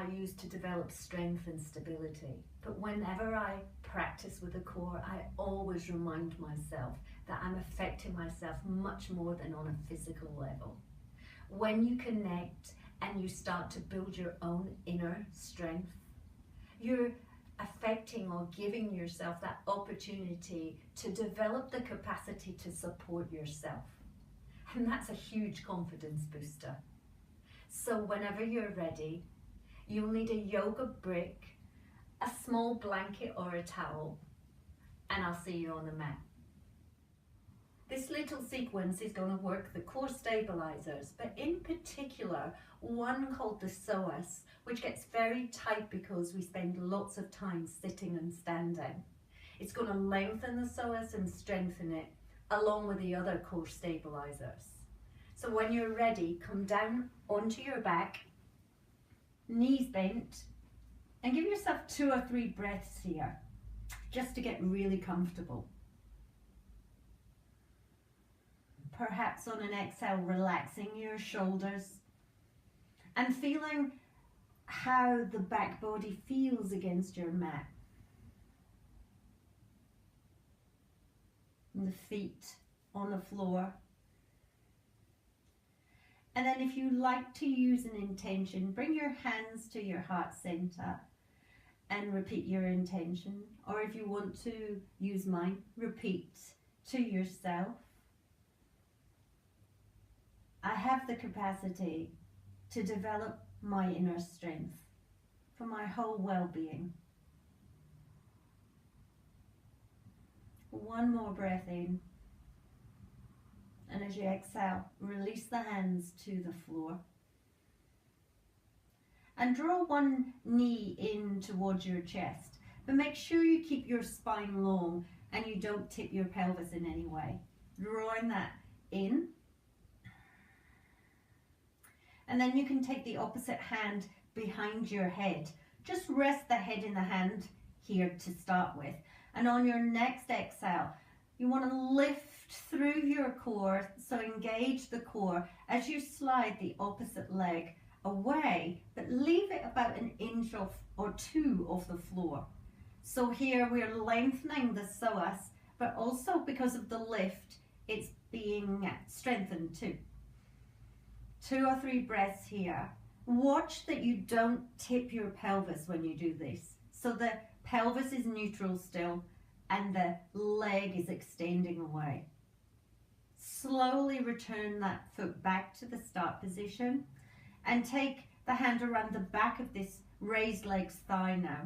I use to develop strength and stability. But whenever I practice with the core, I always remind myself that I'm affecting myself much more than on a physical level. When you connect and you start to build your own inner strength, you're affecting or giving yourself that opportunity to develop the capacity to support yourself. And that's a huge confidence booster. So whenever you're ready, you'll need a yoga brick, a small blanket or a towel, and I'll see you on the mat. This little sequence is going to work the core stabilizers, but in particular, one called the psoas, which gets very tight because we spend lots of time sitting and standing. It's going to lengthen the psoas and strengthen it, along with the other core stabilizers. So when you're ready, come down onto your back, knees bent, and give yourself 2 or 3 breaths here, just to get really comfortable. Perhaps on an exhale, relaxing your shoulders and feeling how the back body feels against your mat. And the feet on the floor. And then if you like to use an intention, bring your hands to your heart center and repeat your intention. Or if you want to use mine, repeat to yourself. I have the capacity to develop my inner strength for my whole well-being. One more breath in. And as you exhale, release the hands to the floor. And draw one knee in towards your chest. But make sure you keep your spine long and you don't tip your pelvis in any way. Drawing that in. And then you can take the opposite hand behind your head. Just rest the head in the hand here to start with. And on your next exhale, you want to lift through your core, so engage the core as you slide the opposite leg away, but leave it about an inch or 2 off the floor. So here we're lengthening the psoas, but also because of the lift, it's being strengthened too. 2 or 3 breaths here. Watch that you don't tip your pelvis when you do this. So the pelvis is neutral still and the leg is extending away. Slowly return that foot back to the start position and take the hand around the back of this raised leg's thigh now.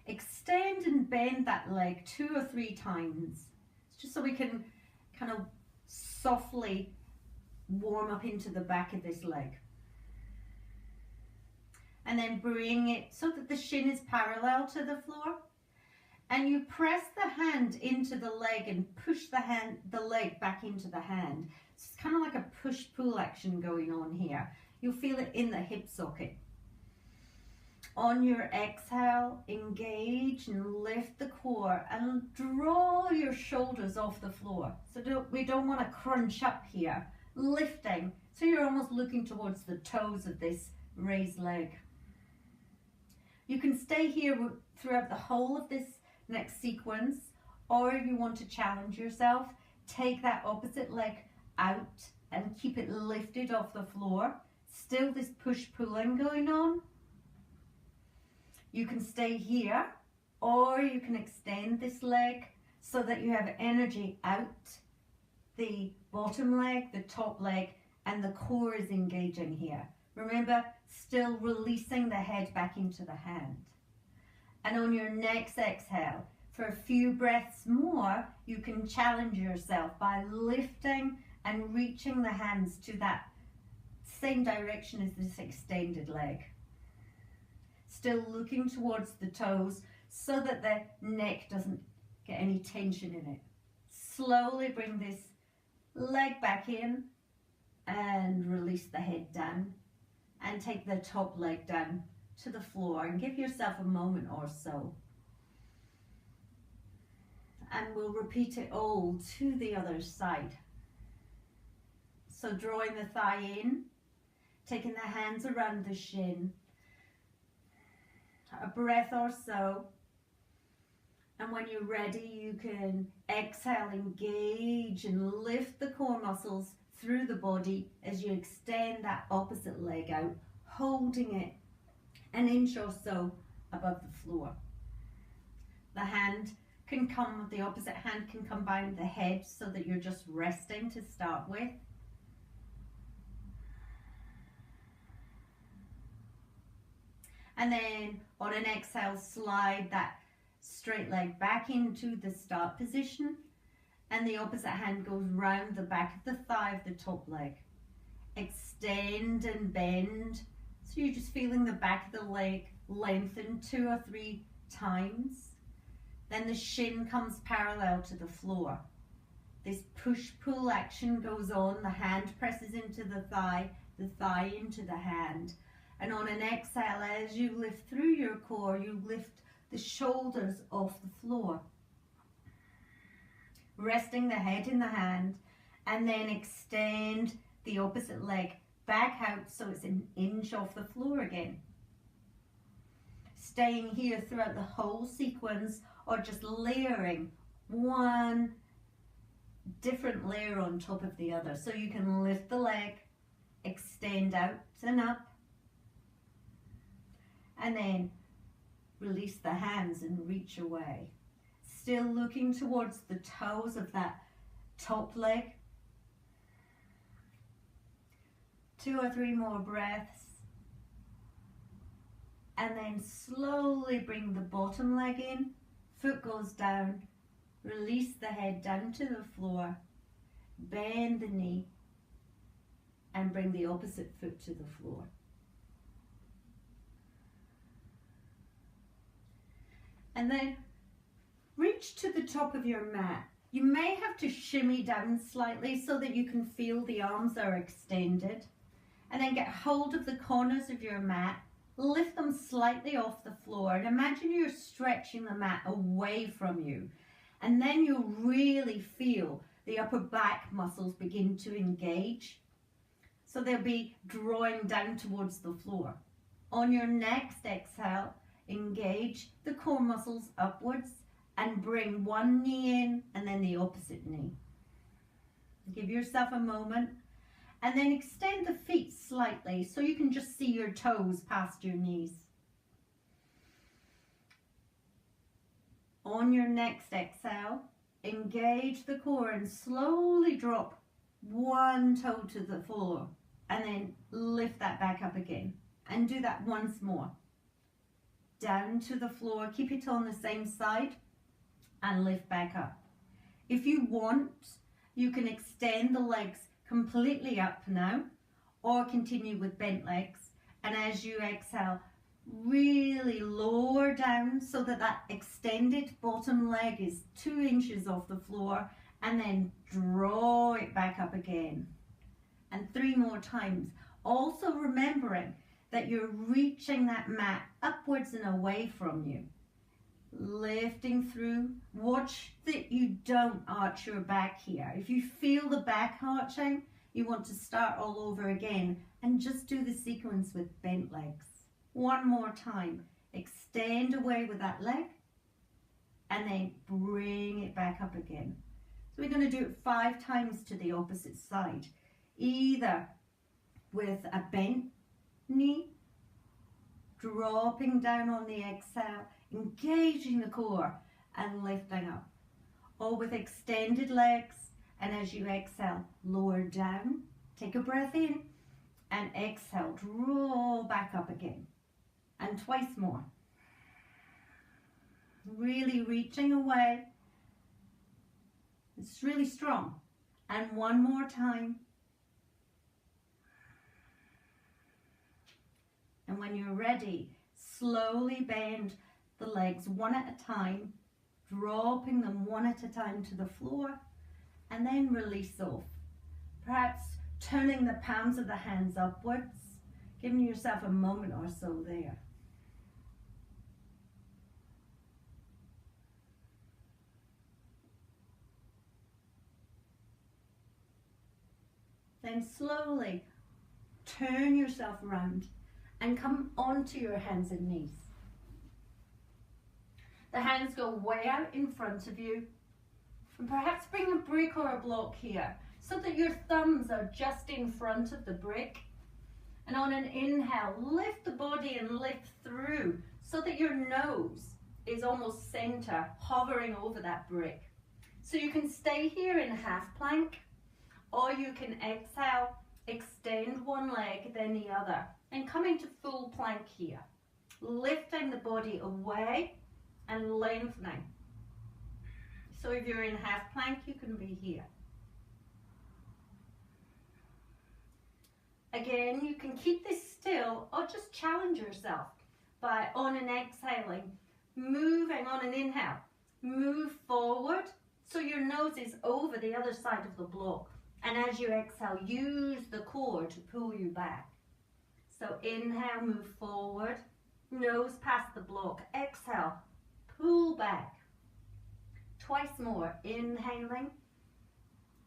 Extend and bend that leg 2 or 3 times, just so we can kind of softly warm up into the back of this leg. And then bring it so that the shin is parallel to the floor. And you press the hand into the leg and push the leg back into the hand. It's kind of like a push-pull action going on here. You'll feel it in the hip socket. On your exhale, engage and lift the core and draw your shoulders off the floor. So we don't want to crunch up here. Lifting, so you're almost looking towards the toes of this raised leg. You can stay here throughout the whole of this next sequence, or if you want to challenge yourself, take that opposite leg out and keep it lifted off the floor. Still this push-pulling going on. You can stay here, or you can extend this leg so that you have energy out the bottom leg, the top leg, and the core is engaging here. Remember, still releasing the head back into the hand. And on your next exhale, for a few breaths more, you can challenge yourself by lifting and reaching the hands to that same direction as this extended leg. Still looking towards the toes so that the neck doesn't get any tension in it. Slowly bring this leg back in and release the head down and take the top leg down to the floor and give yourself a moment or so. And we'll repeat it all to the other side. So drawing the thigh in, taking the hands around the shin, a breath or so. And when you're ready, you can exhale, engage and lift the core muscles through the body as you extend that opposite leg out, holding it an inch or so above the floor. The opposite hand can come behind the head so that you're just resting to start with. And then on an exhale, slide that straight leg back into the start position, and the opposite hand goes round the back of the thigh of the top leg. Extend and bend, so you're just feeling the back of the leg lengthen 2 or 3 times. Then the shin comes parallel to the floor. This push-pull action goes on, the hand presses into the thigh into the hand. And on an exhale, as you lift through your core, you lift the shoulders off the floor. Resting the head in the hand, and then extend the opposite leg back out so it's an inch off the floor again. Staying here throughout the whole sequence, or just layering one different layer on top of the other. So you can lift the leg, extend out and up, and then release the hands and reach away. Still looking towards the toes of that top leg. 2 or 3 more breaths. And then slowly bring the bottom leg in. Foot goes down. Release the head down to the floor. Bend the knee. And bring the opposite foot to the floor. And then reach to the top of your mat. You may have to shimmy down slightly so that you can feel the arms are extended. And then get hold of the corners of your mat. Lift them slightly off the floor. And imagine you're stretching the mat away from you. And then you'll really feel the upper back muscles begin to engage. So they'll be drawing down towards the floor. On your next exhale, engage the core muscles upwards and bring one knee in and then the opposite knee. Give yourself a moment and then extend the feet slightly so you can just see your toes past your knees. On your next exhale, engage the core and slowly drop one toe to the floor and then lift that back up again. And do that once more. Down to the floor, keep it on the same side and lift back up. If you want, you can extend the legs completely up now or continue with bent legs, and as you exhale, really lower down so that that extended bottom leg is 2 inches off the floor, and then draw it back up again. And 3 more times. Also remembering that you're reaching that mat upwards and away from you. Lifting through. Watch that you don't arch your back here. If you feel the back arching, you want to start all over again and just do the sequence with bent legs. One more time. Extend away with that leg and then bring it back up again. So we're going to do it 5 times to the opposite side. Either with a bent knee, dropping down on the exhale, engaging the core and lifting up, or with extended legs, and as you exhale, lower down, take a breath in and exhale, draw back up again, and twice more. Really reaching away. It's really strong. And one more time. And when you're ready, slowly bend the legs one at a time, dropping them one at a time to the floor, and then release off. Perhaps turning the palms of the hands upwards, giving yourself a moment or so there. Then slowly turn yourself around and come onto your hands and knees. The hands go way out in front of you. And perhaps bring a brick or a block here so that your thumbs are just in front of the brick. And on an inhale, lift the body and lift through so that your nose is almost center, hovering over that brick. So you can stay here in half plank, or you can exhale, extend one leg, then the other, and come into full plank here. Lifting the body away and lengthening. So if you're in half plank, you can be here. Again, you can keep this still or just challenge yourself by, on an exhaling, moving on an inhale. Move forward so your nose is over the other side of the block. And as you exhale, use the core to pull you back. So inhale, move forward, nose past the block. Exhale, pull back. Twice more, inhaling,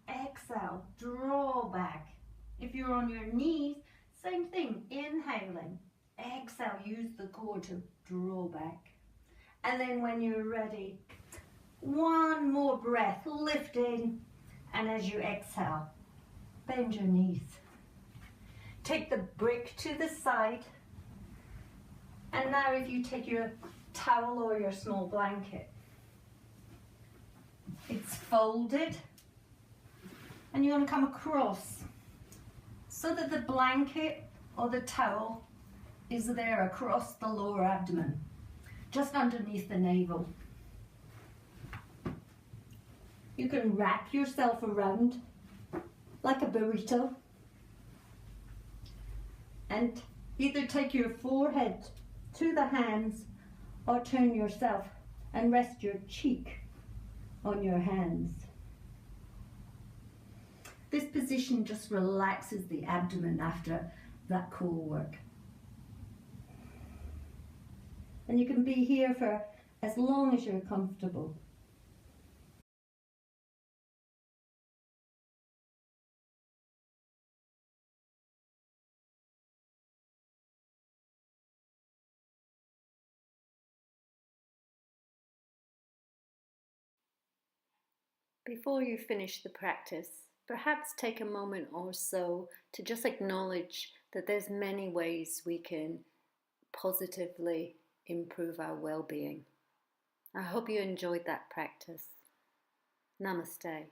exhale, draw back. If you're on your knees, same thing, inhaling, exhale, use the core to draw back. And then when you're ready, one more breath, lifting, and as you exhale, bend your knees. Take the brick to the side, and now if you take your towel or your small blanket, it's folded, and you're going to come across so that the blanket or the towel is there across the lower abdomen, just underneath the navel. You can wrap yourself around like a burrito and either take your forehead to the hands or turn yourself and rest your cheek on your hands. This position just relaxes the abdomen after that core work. And you can be here for as long as you're comfortable. Before you finish the practice, perhaps take a moment or so to just acknowledge that there's many ways we can positively improve our well-being. I hope you enjoyed that practice. Namaste.